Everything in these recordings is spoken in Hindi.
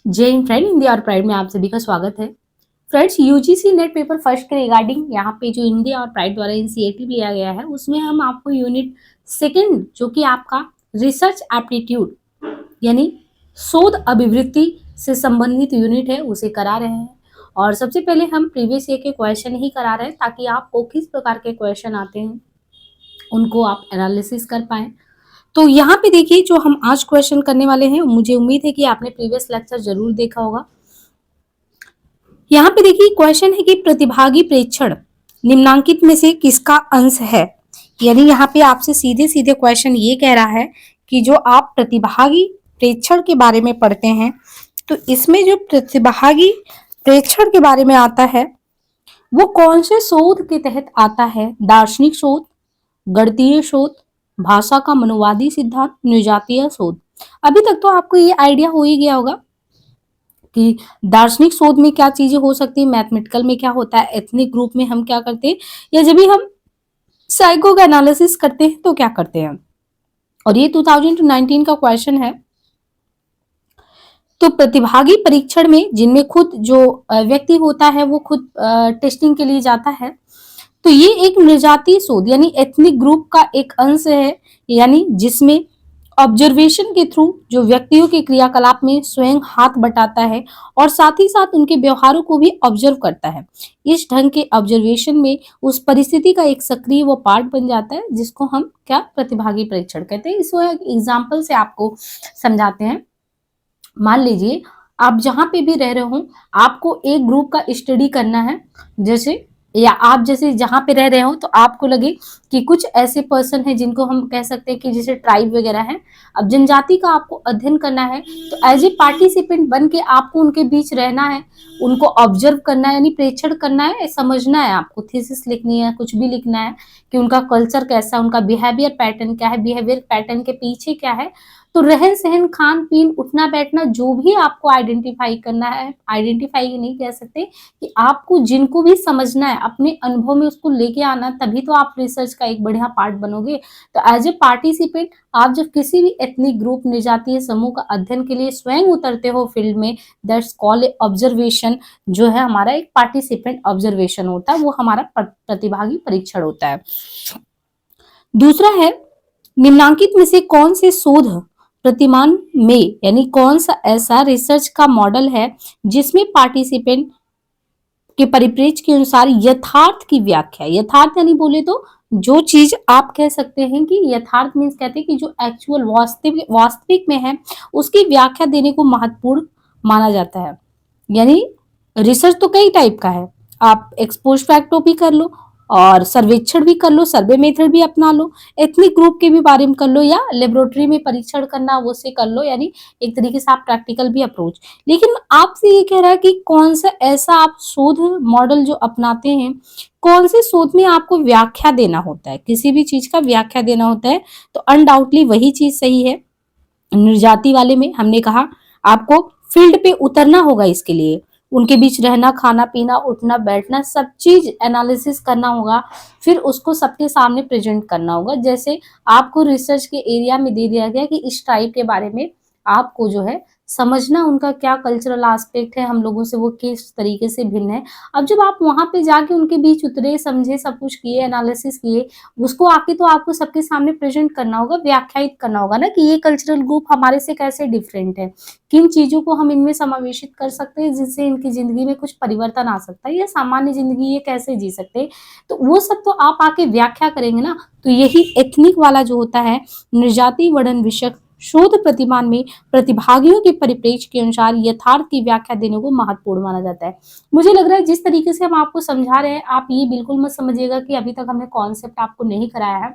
जय हिंद फ्रेंड, हिंदी और प्राइड में आप सभी का स्वागत है। Friends, UGC net paper first के रिगार्डिंग यहाँ पे जो हिंदी और प्राइड द्वारा एनसीईआरटी लिया गया है, उसमें हम आपको यूनिट सेकंड जो कि आपका रिसर्च एप्टीट्यूड यानी शोध अभिवृत्ति से संबंधित यूनिट है, उसे करा रहे हैं। और सबसे पहले हम प्रीवियस ईयर के क्वेश्चन ही करा रहे हैं ताकि आपको किस प्रकार के क्वेश्चन आते हैं उनको आप एनालिसिस कर पाए। तो यहाँ पे देखिए, जो हम आज क्वेश्चन करने वाले हैं, मुझे उम्मीद है कि आपने प्रीवियस लेक्चर जरूर देखा होगा। यहाँ पे देखिए क्वेश्चन है कि प्रतिभागी प्रेक्षण निम्नांकित में से किसका अंश है। यानी यहाँ पे आपसे सीधे सीधे क्वेश्चन ये कह रहा है कि जो आप प्रतिभागी प्रेक्षण के बारे में पढ़ते हैं, तो इसमें जो प्रतिभागी प्रेक्षण के बारे में आता है वो कौन से शोध के तहत आता है। दार्शनिक शोध, गणितीय शोध, भाषा का मनोवादी सिद्धांत, नृजातीय शोध। अभी तक तो आपको ये आइडिया हो ही गया होगा कि दार्शनिक शोध में क्या चीजें हो सकती है, मैथमेटिकल में क्या होता है, एथनिक ग्रुप में हम क्या करते हैं, या जब भी हम साइको का एनालिसिस करते हैं तो क्या करते हैं। और ये 2019 का क्वेश्चन है। तो प्रतिभागी परीक्षण में जिनमें खुद जो व्यक्ति होता है वो खुद टेस्टिंग के लिए जाता है, तो ये एक नृजातीय शोध यानी एथनिक ग्रुप का एक अंश है, यानी जिसमें ऑब्जर्वेशन के थ्रू जो व्यक्तियों के क्रियाकलाप में स्वयं हाथ बटाता है और साथ ही साथ उनके व्यवहारों को भी ऑब्जर्व करता है। इस ढंग के ऑब्जर्वेशन में उस परिस्थिति का एक सक्रिय वो पार्ट बन जाता है, जिसको हम क्या प्रतिभागी परीक्षण कहते हैं। इसको एक एग्जाम्पल से आपको समझाते हैं। मान लीजिए आप जहां पे भी रह रहे हो, आपको एक ग्रुप का स्टडी करना है, जैसे या आप जैसे जहां पे रह रहे हो तो आपको लगे कि कुछ ऐसे पर्सन है जिनको हम कह सकते हैं कि जैसे ट्राइब वगैरह है। अब जनजाति का आपको अध्ययन करना है, तो एज ए पार्टिसिपेंट बन के आपको उनके बीच रहना है, उनको ऑब्जर्व करना है, यानी प्रेक्षण करना है, समझना है, आपको थीसिस लिखनी है, कुछ भी लिखना है कि उनका कल्चर कैसा है, उनका बिहेवियर पैटर्न क्या है, बिहेवियर पैटर्न के पीछे क्या है। तो रहन सहन, खान पीन, उठना बैठना, जो भी आपको आइडेंटिफाई करना है, आइडेंटिफाई नहीं कह सकते, कि आपको जिनको भी समझना है अपने अनुभव में उसको लेके आना, तभी तो आप रिसर्च का एक बढ़िया पार्ट बनोगे। तो एज ए पार्टिसिपेंट आप जब किसी भी एथनिक ग्रुप, निजातीय समूह का अध्ययन के लिए स्वयं उतरते हो फील्ड में, दैट्स कॉल्ड ऑब्जर्वेशन। जो है हमारा एक पार्टिसिपेंट ऑब्जर्वेशन होता है, वो हमारा प्रतिभागी परीक्षण होता है। दूसरा है, निम्नांकित में से कौन से शोध प्रतिमान में, यानी कौन सा ऐसा रिसर्च का मॉडल है जिसमें पार्टिसिपेंट के परिप्रेक्ष्य के अनुसार यथार्थ की व्याख्या, यथार्थ यानी बोले तो जो चीज आप कह सकते हैं कि यथार्थ मीन्स कहते हैं कि जो एक्चुअल वास्तविक में है, उसकी व्याख्या देने को महत्वपूर्ण माना जाता है। यानी रिसर्च तो कई टाइप का है, आप एक्सपोज फैक्टो भी कर लो और सर्वेक्षण भी कर लो, सर्वे मेथड भी अपना लो, एथनिक ग्रुप के भी बारे में कर लो, या लेबोरेटरी में परीक्षण करना वो से कर लो, यानी एक तरीके से आप प्रैक्टिकल भी अप्रोच। लेकिन आपसे ये कह रहा है कि कौन सा ऐसा आप शोध मॉडल जो अपनाते हैं, कौन से शोध में आपको व्याख्या देना होता है, किसी भी चीज का व्याख्या देना होता है, तो अनडाउटली वही चीज सही है। निर्जाति वाले में हमने कहा आपको फील्ड पे उतरना होगा, इसके लिए उनके बीच रहना, खाना पीना, उठना बैठना, सब चीज एनालिसिस करना होगा, फिर उसको सबके सामने प्रेजेंट करना होगा। जैसे आपको रिसर्च के एरिया में दे दिया गया कि इस टाइप के बारे में आपको जो है समझना, उनका क्या कल्चरल एस्पेक्ट है, हम लोगों से वो किस तरीके से भिन्न है। अब जब आप वहां पे जाके उनके बीच उतरे, समझे, सब कुछ किए, एनालिसिस किए, उसको आके तो आपको सबके सामने प्रेजेंट करना होगा, व्याख्यायित करना होगा ना कि ये कल्चरल ग्रुप हमारे से कैसे डिफरेंट है, किन चीजों को हम इनमें समावेशित कर सकते हैं जिससे इनकी जिंदगी में कुछ परिवर्तन आ सकता है, या सामान्य जिंदगी ये कैसे जी सकते हैं। तो वो सब तो आप आके व्याख्या करेंगे ना। तो यही एथनिक वाला जो होता है, निर्जाति वर्णन विषयक शोध प्रतिमान में प्रतिभागियों के परिप्रेक्ष्य के अनुसार यथार्थ की व्याख्या देने को महत्वपूर्ण माना जाता है। मुझे लग रहा है जिस तरीके से हम आपको समझा रहे हैं, आप ये बिल्कुल मत समझिएगा कि अभी तक हमने कॉन्सेप्ट आपको नहीं कराया है।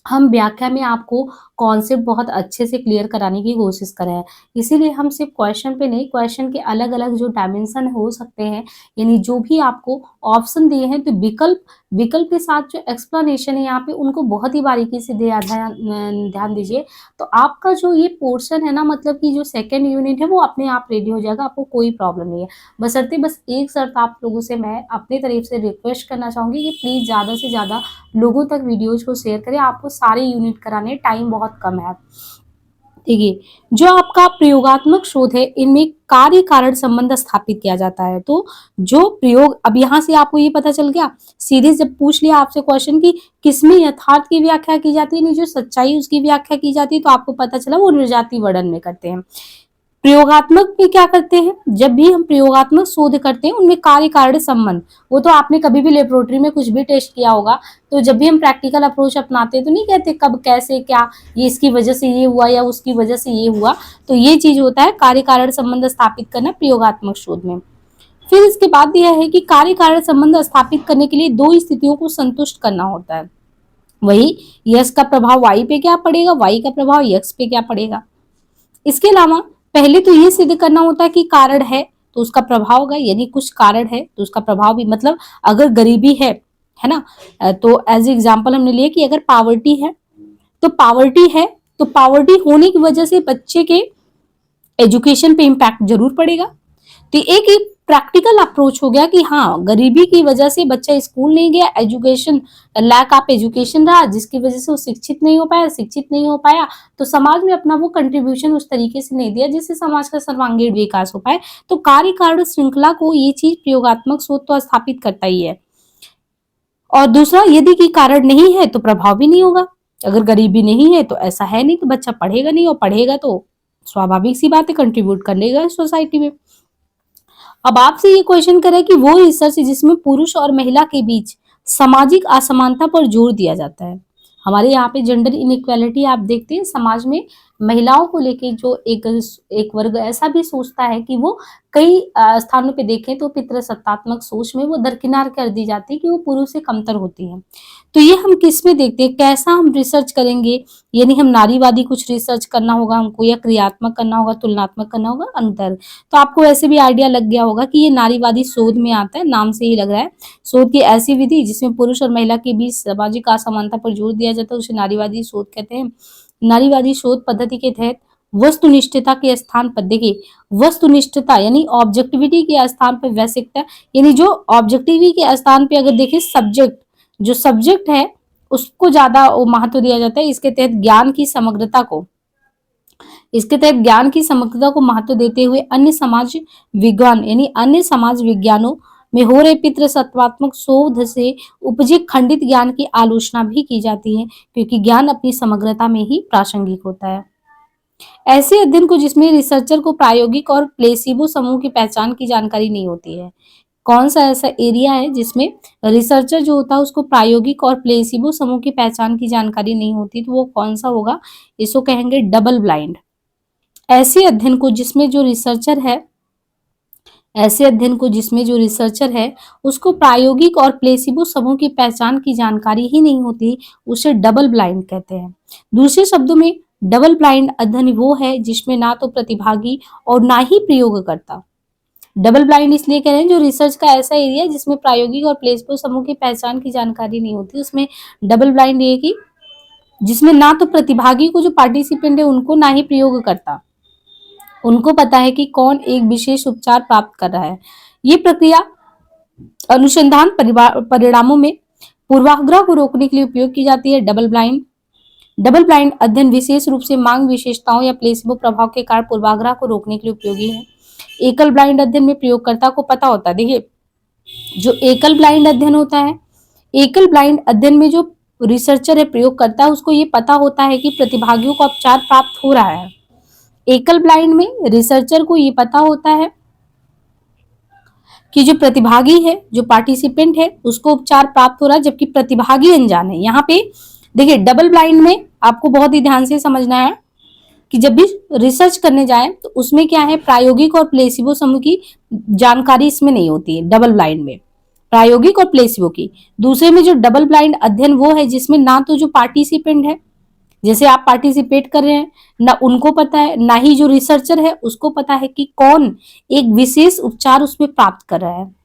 हम व्याख्या में आपको कॉन्सेप्ट बहुत अच्छे से क्लियर कराने की कोशिश कर रहे हैं। इसीलिए हम सिर्फ क्वेश्चन पे नहीं, क्वेश्चन के अलग अलग जो डायमेंशन हो सकते हैं, यानी जो भी आपको ऑप्शन दिए हैं, तो विकल्प विकल्प के साथ जो एक्सप्लेनेशन है यहाँ पे, उनको बहुत ही बारीकी से ध्यान दीजिए। तो आपका जो ये पोर्शन है ना, मतलब कि जो सेकेंड यूनिट है वो अपने आप रेडी हो जाएगा, आपको कोई प्रॉब्लम नहीं है। बशर्ते बस एक शर्त आप लोगों से मैं अपनी तरफ से रिक्वेस्ट करना चाहूँगी कि प्लीज़ ज़्यादा से ज़्यादा लोगों तक वीडियोज को शेयर करें। आपको सारे यूनिट कराने, टाइम बहुत कम है। देखिए, जो आपका प्रयोगात्मक शोध है, इनमें कार्य कारण संबंध स्थापित किया जाता है। तो जो प्रयोग, अब यहाँ से आपको ये पता चल गया, सीधे जब पूछ लिया आपसे क्वेश्चन कि किसमें यथार्थ की व्याख्या की जाती है, नहीं जो सच्चाई उसकी व्याख्या की जाती है, तो आपको पता चला वो निर्जाति वर्णन में करते हैं। प्रयोगात्मक में क्या करते हैं, जब भी हम प्रयोगात्मक शोध करते हैं उनमें कार्य कारण संबंध, वो तो आपने कभी भी लेबोरेटरी में कुछ भी टेस्ट किया होगा, तो जब भी हम प्रैक्टिकल अप्रोच अपनाते हैं तो नहीं कहते कब कैसे क्या, ये इसकी वजह से ये हुआ या उसकी वजह से ये हुआ। तो ये चीज होता है कार्य कारण संबंध स्थापित करना प्रयोगात्मक शोध में। फिर इसके बाद यह है कि कार्य कारण संबंध स्थापित करने के लिए दो स्थितियों को संतुष्ट करना होता है। वही यक्स का प्रभाव वाई पे क्या पड़ेगा, वाई का प्रभाव यक्स पे क्या पड़ेगा। इसके अलावा पहले तो ये सिद्ध करना होता है कि कारण है तो उसका प्रभाव होगा, यानी कुछ कारण है तो उसका प्रभाव भी, मतलब अगर गरीबी है ना, तो एज एग्जाम्पल हमने लिया कि अगर पावर्टी है तो पावर्टी है तो पावर्टी होने की वजह से बच्चे के एजुकेशन पे इम्पैक्ट जरूर पड़ेगा। तो एक प्रैक्टिकल अप्रोच हो गया कि हाँ, गरीबी की वजह से बच्चा स्कूल नहीं गया, एजुकेशन, लैक ऑफ एजुकेशन रहा, जिसकी वजह से वो शिक्षित नहीं हो पाया, तो समाज में अपना वो कंट्रीब्यूशन उस तरीके से नहीं दिया जिससे समाज का सर्वांगीण विकास हो पाए। तो कार्य कारण श्रृंखला को ये चीज प्रयोगात्मक शोध तो स्थापित करता ही है। और दूसरा, यदि की कारण नहीं है तो प्रभाव भी नहीं होगा। अगर गरीबी नहीं है तो ऐसा है नहीं, तो बच्चा पढ़ेगा नहीं, और पढ़ेगा तो स्वाभाविक सी बात है कंट्रीब्यूट करेगा सोसाइटी में। अब आपसे ये क्वेश्चन करें कि वो रिसर्च जिसमें पुरुष और महिला के बीच सामाजिक असमानता पर जोर दिया जाता है। हमारे यहाँ पे जेंडर इनइक्वालिटी आप देखते हैं समाज में, महिलाओं को लेके जो एक वर्ग ऐसा भी सोचता है कि वो कई स्थानों पे देखें तो पितृसत्तात्मक सोच में वो दरकिनार कर दी जाती है कि वो पुरुष से कमतर होती है। तो ये हम किस में देखते हैं, कैसा हम रिसर्च करेंगे, यानी हम नारीवादी कुछ रिसर्च करना होगा हमको, या क्रियात्मक करना होगा, तुलनात्मक करना होगा, अंतर। तो आपको वैसे भी आइडिया लग गया होगा कि ये नारीवादी शोध में आता है, नाम से ही लग रहा है। शोध की ऐसी विधि जिसमें पुरुष और महिला के बीच सामाजिक असमानता पर जोर दिया जाता है उसे नारीवादी शोध कहते हैं। नारीवादी शोध पद्धति के तहत वस्तुनिष्ठता के स्थान पर, देखिए वस्तुनिष्ठता यानी ऑब्जेक्टिविटी के स्थान पर वैश्विकता, यानी जो ऑब्जेक्टिविटी के स्थान पे अगर देखिए सब्जेक्ट, जो सब्जेक्ट है उसको ज्यादा महत्व दिया जाता है। इसके तहत ज्ञान की समग्रता को महत्व देते हुए अन्य समाज विज्ञान यानी अन्य समाज विज्ञानों में हो रहे पितृसत्तात्मक शोध से उपजे खंडित ज्ञान की आलोचना भी की जाती है, क्योंकि ज्ञान अपनी समग्रता में ही प्रासंगिक होता है। ऐसे अध्ययन को जिसमें रिसर्चर को प्रायोगिक और प्लेसिबो समूह की पहचान की जानकारी नहीं होती है। कौन सा ऐसा एरिया है जिसमें रिसर्चर जो होता है उसको प्रायोगिक और प्लेसिबो समूह की पहचान की जानकारी नहीं होती, तो वो कौन सा होगा, इसको कहेंगे डबल ब्लाइंड। ऐसे अध्ययन को जिसमें जो रिसर्चर है उसको प्रायोगिक और प्लेसिबो समूह की पहचान की जानकारी ही नहीं होती, उसे डबल ब्लाइंड कहते हैं। दूसरे शब्दों में डबल ब्लाइंड अध्ययन वो है जिसमें ना तो प्रतिभागी और ना ही प्रयोगकर्ता। डबल ब्लाइंड इसलिए कह रहे हैं जो रिसर्च का ऐसा एरिया है जिसमें प्रायोगिक और प्लेसिबो समूह की पहचान की जानकारी नहीं होती, उसमें डबल ब्लाइंड ये कि जिसमें ना तो प्रतिभागी को जो पार्टिसिपेंट है उनको, ना ही प्रयोगकर्ता उनको पता है कि कौन एक विशेष उपचार प्राप्त कर रहा है। ये प्रक्रिया अनुसंधान परिणामों में पूर्वाग्रह को रोकने के लिए उपयोग की जाती है। डबल ब्लाइंड अध्ययन विशेष रूप से मांग विशेषताओं या प्लेसिबो प्रभाव के कारण पूर्वाग्रह को रोकने के लिए उपयोगी है। एकल ब्लाइंड अध्ययन में प्रयोगकर्ता को पता होता है, देखिए जो एकल ब्लाइंड अध्ययन होता है, एकल ब्लाइंड अध्ययन में जो रिसर्चर है, प्रयोगकर्ता है, उसको ये पता होता है कि प्रतिभागियों को उपचार प्राप्त हो रहा है। एकल ब्लाइंड में रिसर्चर को ये पता होता है कि जो प्रतिभागी है, जो पार्टिसिपेंट है, उसको उपचार प्राप्त हो रहा है, जबकि प्रतिभागी अनजान है। यहाँ पे देखिए डबल ब्लाइंड में आपको बहुत ही ध्यान से समझना है कि जब भी रिसर्च करने जाए तो उसमें क्या है, प्रायोगिक और प्लेसिबो समूह की जानकारी इसमें नहीं होती है। डबल ब्लाइंड में प्रायोगिक और प्लेसिबो की। दूसरे में जो डबल ब्लाइंड अध्ययन वो है जिसमें ना तो जो पार्टिसिपेंट है, जैसे आप पार्टिसिपेट कर रहे हैं, ना उनको पता है, ना ही जो रिसर्चर है उसको पता है कि कौन एक विशेष उपचार उसमें प्राप्त कर रहा है।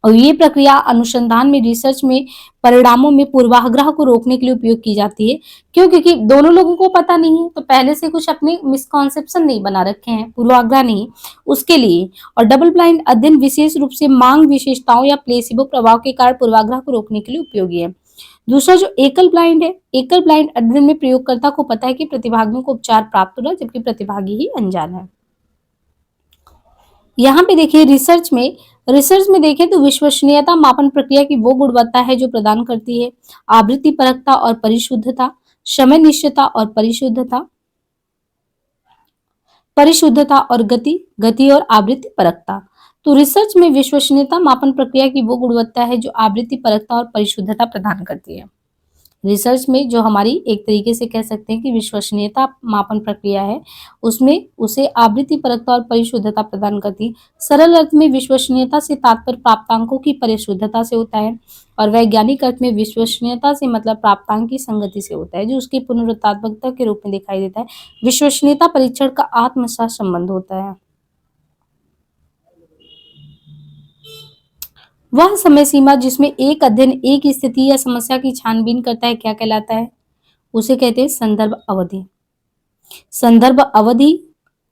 और ये प्रक्रिया अनुसंधान में, रिसर्च में परिणामों में पूर्वाग्रह को रोकने के लिए उपयोग की जाती है। क्यों? क्योंकि दोनों लोगों को पता नहीं है, तो पहले से कुछ अपने मिसकॉन्सेप्शन नहीं बना रखे हैं, पूर्वाग्रह नहीं, उसके लिए। और डबल ब्लाइंड अध्ययन विशेष रूप से मांग विशेषताओं या प्लेसिबो प्रभाव के कारण पूर्वाग्रह को रोकने के लिए उपयोगी है। दूसरा जो एकल ब्लाइंड है, एकल ब्लाइंड अध्ययन में प्रयोगकर्ता को पता है कि प्रतिभागियों को उपचार प्राप्त हो रहा है, जबकि प्रतिभागी ही अनजान है। यहाँ पे देखिए रिसर्च में देखें तो विश्वसनीयता मापन प्रक्रिया की वो गुणवत्ता है जो प्रदान करती है आवृत्ति परखता और परिशुद्धता, समय निश्चितता और परिशुद्धता और गति और आवृत्ति परखता। तो रिसर्च में विश्वसनीयता मापन प्रक्रिया की वो गुणवत्ता है जो आवृत्ति परखता और परिशुद्धता प्रदान करती है। रिसर्च में जो हमारी एक तरीके से कह सकते हैं कि विश्वसनीयता मापन प्रक्रिया है, उसमें उसे आवृत्ति परखता और परिशुद्धता प्रदान करती है। सरल अर्थ में विश्वसनीयता से तात्पर्य प्राप्तांकों की परिशुद्धता से होता है और वैज्ञानिक अर्थ में विश्वसनीयता से मतलब प्राप्तांक की संगति से होता है, जो उसकी पुनरुत्पादकता के रूप में दिखाई देता है। विश्वसनीयता परीक्षण का आत्मसात संबंध होता है। वह समय सीमा जिसमें एक अध्ययन एक स्थिति या समस्या की छानबीन करता है क्या कहलाता है? उसे कहते हैं संदर्भ अवधि। संदर्भ अवधि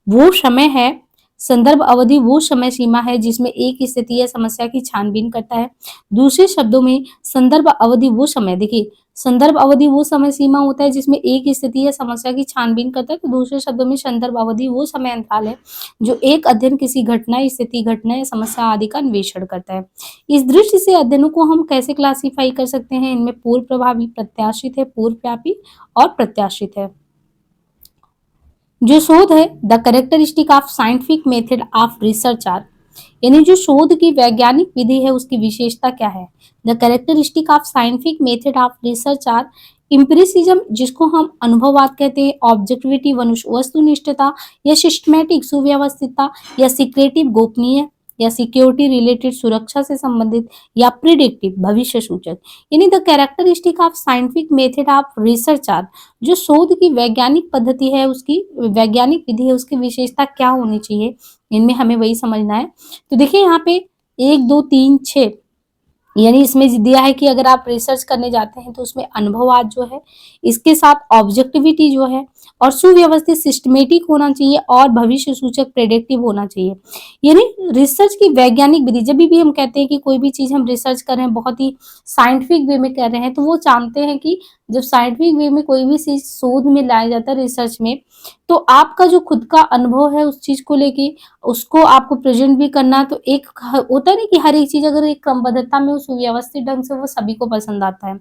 वो समय है संदर्भ अवधि वो समय सीमा है जिसमें एक स्थिति या समस्या की छानबीन करता है। दूसरे शब्दों में संदर्भ अवधि वो समय, देखिए संदर्भ अवधि वो समय सीमा होता है जिसमें एक स्थिति या समस्या की छानबीन करता है। तो दूसरे शब्दों में संदर्भ अवधि वो समय अंतराल है जो एक अध्ययन किसी घटना, स्थिति, घटना या समस्या आदि का अन्वेषण करता है। इस दृष्टि से अध्ययनों को हम कैसे क्लासिफाई कर सकते हैं? इनमें पूर्व प्रभावी, प्रत्याशित है, पूर्वव्यापी और प्रत्याशित है। जो शोध है the characteristic of scientific method of research are, यानी जो शोध की वैज्ञानिक विधि है उसकी विशेषता क्या है? The characteristic of scientific method of research are empiricism, जिसको हम अनुभववाद कहते हैं, ऑब्जेक्टिविटी वस्तुनिष्ठता या सिस्टमैटिक सुव्यवस्थितता या सीक्रेटिव गोपनीय या सिक्योरिटी रिलेटेड सुरक्षा से संबंधित या प्रिडिक्टिव भविष्य सूचक। यानी the characteristic of scientific method of research are, जो शोध की वैज्ञानिक पद्धति है उसकी वैज्ञानिक विधि है उसकी विशेषता क्या होनी चाहिए, इनमें हमें वही समझना है। तो देखिए यहाँ पे 1 2 3 6 यानी इसमें दिया है कि अगर आप रिसर्च करने जाते हैं तो उसमें अनुभववाद जो है, इसके साथ ऑब्जेक्टिविटी जो है और सुव्यवस्थित सिस्टमेटिक होना चाहिए और भविष्य सूचक प्रेडिक्टिव होना चाहिए। यानी रिसर्च की वैज्ञानिक विधि, जब भी हम कहते हैं कि कोई भी चीज हम रिसर्च कर रहे हैं, बहुत ही साइंटिफिक वे में कर रहे हैं, तो वो जानते हैं कि जब साइंटिफिक वे में कोई भी चीज शोध में लाया जाता है रिसर्च में, तो आपका जो खुद का अनुभव है उस चीज को लेके उसको आपको प्रेजेंट भी करना, तो एक होता है ना कि हर एक चीज अगर एक क्रमबद्धता में सुव्यवस्थित ढंग से वो सभी को पसंद आता है।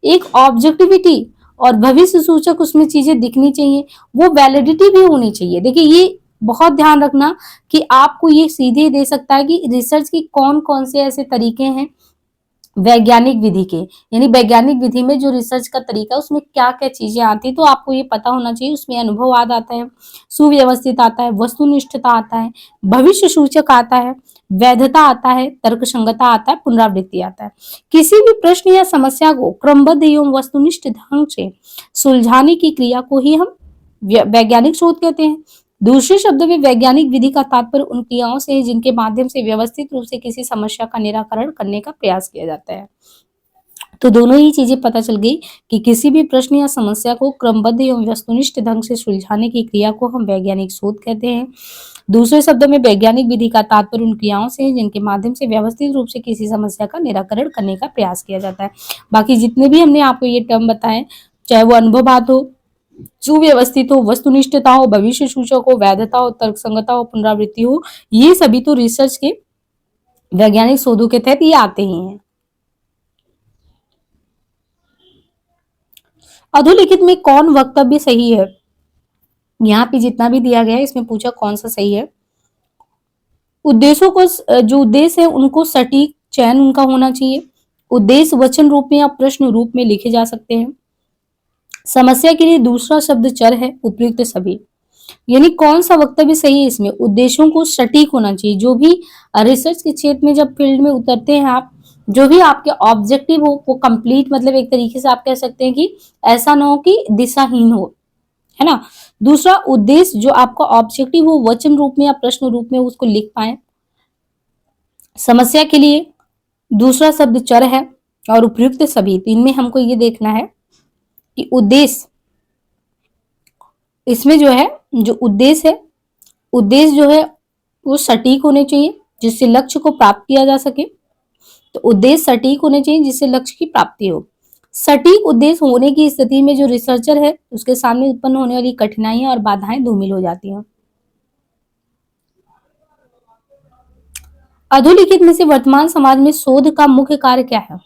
एक ऑब्जेक्टिविटी और भविष्य सूचक उसमें चीजें दिखनी चाहिए, वो वैलिडिटी भी होनी चाहिए। देखिए ये बहुत ध्यान रखना कि आपको ये सीधे दे सकता है कि रिसर्च की कौन कौन से ऐसे तरीके हैं वैज्ञानिक विधि के, यानी वैज्ञानिक विधि में जो रिसर्च का तरीका है उसमें क्या क्या चीजें आती है, तो आपको ये पता होना चाहिए। उसमें अनुभववाद आता है, सुव्यवस्थित आता है, वस्तुनिष्ठता आता है, भविष्य सूचक आता है, वैधता आता है, तर्कसंगता आता है, पुनरावृत्ति आता है। किसी भी प्रश्न या समस्या को क्रमबद्ध एवं वस्तुनिष्ठ ढंग से सुलझाने की क्रिया को ही हम वैज्ञानिक शोध कहते हैं। दूसरे शब्दों में वैज्ञानिक विधि का तात्पर्य उन क्रियाओं से है जिनके माध्यम से व्यवस्थित रूप से किसी समस्या का निराकरण करने का प्रयास किया जाता है। तो दोनों ही चीजें पता चल गई कि किसी भी प्रश्न या समस्या को क्रमबद्ध एवं वस्तुनिष्ठ ढंग से सुलझाने की क्रिया को हम वैज्ञानिक शोध कहते हैं। दूसरे शब्दों में वैज्ञानिक विधि का तात्पर्य उन क्रियाओं से है जिनके माध्यम से व्यवस्थित रूप से किसी समस्या का निराकरण करने का प्रयास किया जाता है। बाकी जितने भी हमने आपको ये टर्म बताए, चाहे वो अनुभववाद हो, सुव्यवस्थित हो, वस्तुनिष्ठता हो, भविष्य सूचक हो, वैधता हो, तर्कसंगता हो, पुनरावृत्ति हो, ये सभी तो रिसर्च के वैज्ञानिक शोधों के तहत ये आते ही हैं। अधोलिखित में कौन वक्तव्य सही है? यहाँ पे जितना भी दिया गया है इसमें पूछा कौन सा सही है। उद्देश्यों को जो उद्देश्य है उनको सटीक चयन उनका होना चाहिए। उद्देश्य वचन रूप में या प्रश्न रूप में लिखे जा सकते हैं। समस्या के लिए दूसरा शब्द चर है, उपयुक्त सभी। यानी कौन सा वक्तव्य सही है इसमें? उद्देश्यों को सटीक होना चाहिए। जो भी रिसर्च के क्षेत्र में जब फील्ड में उतरते हैं आप, जो भी आपके ऑब्जेक्टिव हो वो कंप्लीट, मतलब एक तरीके से आप कह सकते हैं कि ऐसा ना हो कि दिशाहीन हो, है ना। दूसरा उद्देश्य जो आपका ऑब्जेक्टिव हो वचन रूप में या प्रश्न रूप में उसको लिख पाए। समस्या के लिए दूसरा शब्द चर है और उपयुक्त सभी। तो इनमें हमको ये देखना है कि उद्देश्य, इसमें जो है जो उद्देश्य है, उद्देश्य जो है वो सटीक होने चाहिए जिससे लक्ष्य को प्राप्त किया जा सके। तो उद्देश्य सटीक होने चाहिए जिससे लक्ष्य की प्राप्ति हो। सटीक उद्देश्य होने की स्थिति में जो रिसर्चर है उसके सामने उत्पन्न होने वाली कठिनाइयां और बाधाएं धूमिल हो जाती हैं। अधोलिखित में से वर्तमान समाज में शोध का मुख्य कार्य क्या है?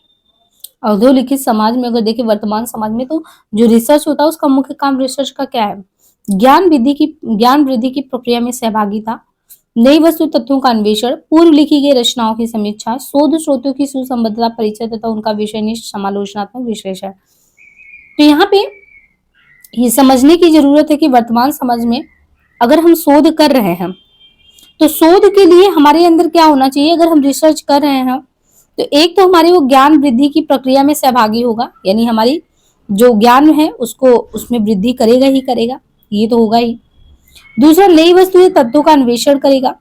अधोलिखित समाज में अगर देखिए वर्तमान समाज में तो जो रिसर्च होता है उसका मुख्य काम रिसर्च का क्या है? ज्ञान वृद्धि की प्रक्रिया में सहभागिता, नई वस्तु तथ्यों का अन्वेषण, पूर्व लिखी गई रचनाओं की समीक्षा, शोध स्रोतों की सुसंबद्धता परिचय तथा उनका विषयनिष्ठ समालोचनात्मक विश्लेषण। तो यहाँ पे ये समझने की जरूरत है कि वर्तमान समाज में अगर हम शोध कर रहे हैं तो शोध के लिए हमारे अंदर क्या होना चाहिए? अगर हम रिसर्च कर रहे हैं तो एक तो हमारी वो ज्ञान वृद्धि की प्रक्रिया में सहभागी होगा, यानी हमारी जो ज्ञान है उसको उसमें वृद्धि करेगा ही करेगा, ये तो होगा ही। दूसरा, नई वस्तु या तत्वों का अन्वेषण करेगा,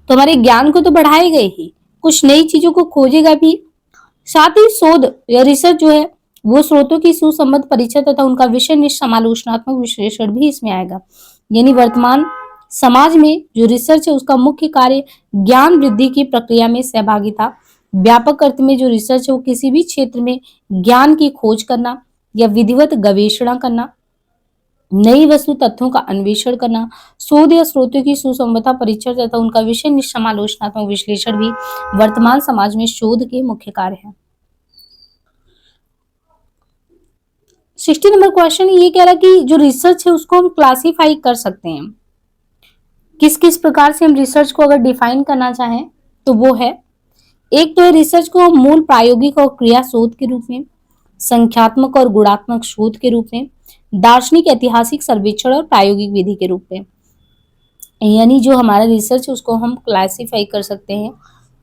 तो हमारे ज्ञान को तो बढ़ाएगा ही, कुछ नई चीजों को खोजेगा भी। साथ ही शोध या रिसर्च जो है वो स्रोतों की सुसंबद्ध परिचय तथा उनका विषय निष्ठ समालोचनात्मक विश्लेषण भी इसमें आएगा। यानी वर्तमान समाज में जो रिसर्च है उसका मुख्य कार्य ज्ञान वृद्धि की प्रक्रिया में सहभागिता, व्यापक अर्थ में जो रिसर्च है वो किसी भी क्षेत्र में ज्ञान की खोज करना या विधिवत गवेषणा करना, नई वस्तु तथ्यों का अन्वेषण करना, शोध या स्रोतों की सुसंबद्धता परीक्षण तथा उनका विषय निष्ठ समालोचनात्मक विश्लेषण भी वर्तमान समाज में शोध के मुख्य कार्य है। 60 नंबर क्वेश्चन ये कह रहा है कि जो रिसर्च है उसको हम क्लासीफाई कर सकते हैं। किस किस प्रकार से हम रिसर्च को अगर डिफाइन करना चाहें तो वो है, एक तो है रिसर्च को मूल प्रायोगिक और क्रिया शोध के रूप में, संख्यात्मक और गुणात्मक शोध के रूप में, दार्शनिक ऐतिहासिक सर्वेक्षण और प्रायोगिक विधि के रूप में। यानी जो हमारा रिसर्च है उसको हम क्लासिफाई कर सकते हैं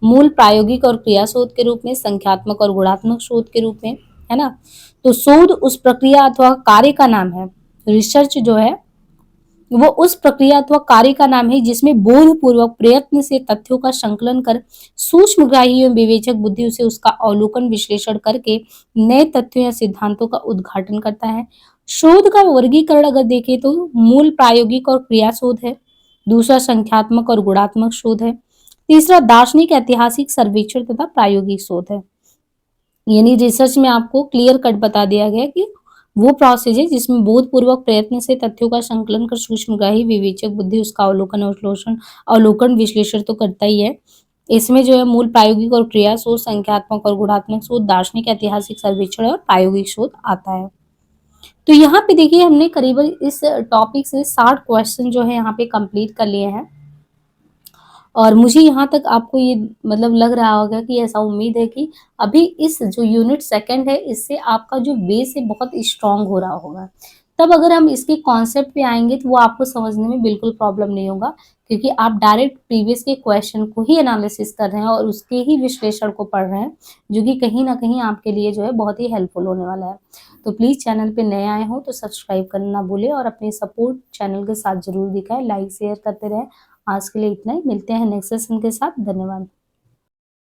मूल प्रायोगिक और क्रिया शोध के रूप में, संख्यात्मक और गुणात्मक शोध के रूप में, है ना। तो शोध उस प्रक्रिया अथवा कार्य का नाम है, रिसर्च जो है वो उस प्रक्रिया अथवा कार्य का नाम है जिसमें बोधपूर्वक प्रयत्न से तथ्यों का संकलन कर सूक्ष्मग्राही एवं विवेचक बुद्धि से उसका अवलोकन विश्लेषण करके नए तथ्यों या सिद्धांतों का उद्घाटन करता है। शोध का वर्गीकरण अगर देखें तो मूल प्रायोगिक और क्रिया शोध है, दूसरा संख्यात्मक और गुणात्मक शोध है, तीसरा दार्शनिक ऐतिहासिक सर्वेक्षण तथा प्रायोगिक शोध है। यानी रिसर्च में आपको क्लियर कट बता दिया गया कि वो प्रोसेस है जिसमें बोधपूर्वक प्रयत्न से तथ्यों का संकलन कर सूक्ष्मग्राही विवेचक बुद्धि उसका अवलोकन विश्लेषण तो करता ही है। इसमें जो है मूल प्रायोगिक और क्रिया शोध, संख्यात्मक और गुणात्मक शोध, दार्शनिक ऐतिहासिक सर्वेक्षण और प्रायोगिक शोध आता है। तो यहाँ पे देखिए हमने करीबन इस टॉपिक से 60 क्वेश्चन जो है यहाँ पे कंप्लीट कर लिए हैं और मुझे यहाँ तक आपको ये मतलब लग रहा होगा कि ऐसा उम्मीद है कि अभी इस जो यूनिट सेकंड है इससे आपका जो बेस है बहुत स्ट्रांग हो रहा होगा। तब अगर हम इसके कॉन्सेप्ट पे आएंगे तो वो आपको समझने में बिल्कुल प्रॉब्लम नहीं होगा, क्योंकि आप डायरेक्ट प्रीवियस के क्वेश्चन को ही एनालिसिस कर रहे हैं और उसके ही विश्लेषण को पढ़ रहे हैं, जो कि कहीं ना कहीं आपके लिए जो है बहुत ही हेल्पफुल होने वाला है। तो प्लीज़ चैनल पे नए आए हो तो सब्सक्राइब करना ना भूलें और अपनी सपोर्ट चैनल के साथ जरूर दिखाएं, लाइक शेयर करते रहें। आज के लिए इतना ही, मिलते हैं नेक्स्ट सेशन के साथ। धन्यवाद।